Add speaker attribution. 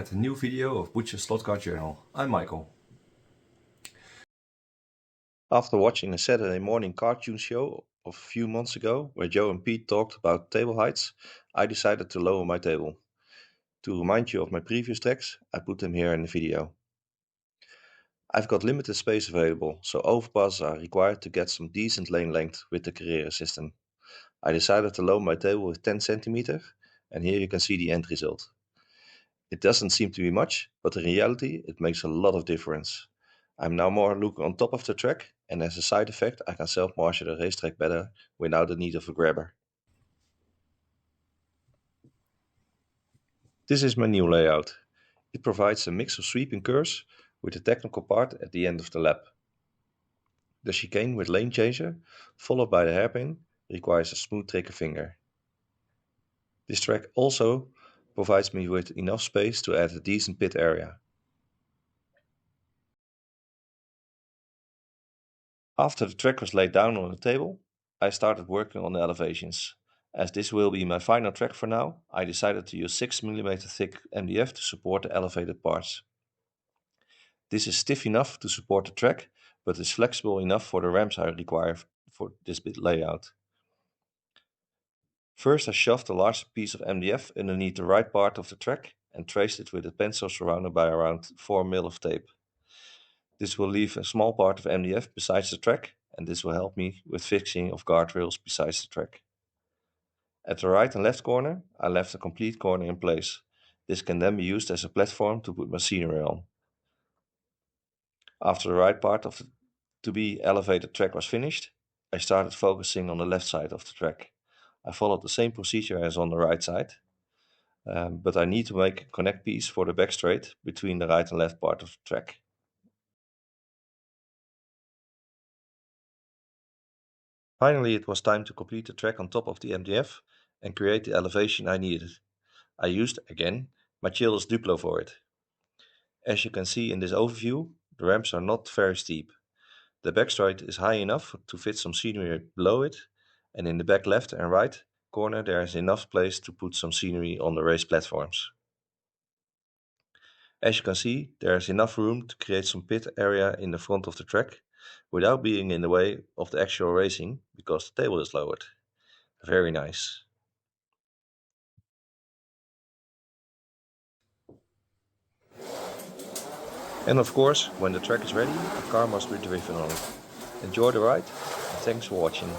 Speaker 1: at a new video of Butcher's Slot Car Journal. I'm Michael.
Speaker 2: After watching a Saturday morning cartoon show of a few months ago where Joe and Pete talked about table heights, I decided to lower my table. To remind you of my previous tracks, I put them here in the video. I've got limited space available, so overpasses are required to get some decent lane length with the Carrera system. I decided to lower my table with 10 cm, and here you can see the end result. It doesn't seem to be much, but in reality it makes a lot of difference. I'm now more looking on top of the track, and as a side effect I can self-marshal the racetrack better without the need of a grabber. This is my new layout. It provides a mix of sweeping curves with the technical part at the end of the lap. The chicane with lane changer, followed by the hairpin, requires a smooth trigger finger. This track also provides me with enough space to add a decent pit area. After the track was laid down on the table, I started working on the elevations. As this will be my final track for now, I decided to use 6mm thick MDF to support the elevated parts. This is stiff enough to support the track, but is flexible enough for the ramps I require for this bit layout. First I shoved a large piece of MDF underneath the right part of the track and traced it with a pencil surrounded by around 4mm of tape. This will leave a small part of MDF besides the track, and this will help me with fixing of guardrails besides the track. At the right and left corner, I left a complete corner in place. This can then be used as a platform to put machinery on. After the right part of the to-be elevated track was finished, I started focusing on the left side of the track. I followed the same procedure as on the right side, but I need to make a connect piece for the back straight between the right and left part of the track. Finally, it was time to complete the track on top of the MDF and create the elevation I needed. I used, again, my Childers Duplo for it. As you can see in this overview, the ramps are not very steep. The back straight is high enough to fit some scenery below it, and in the back left and right corner there is enough place to put some scenery on the race platforms. As you can see, there is enough room to create some pit area in the front of the track without being in the way of the actual racing because the table is lowered. Very nice. And of course, when the track is ready, a car must be driven on it. Enjoy the ride and thanks for watching.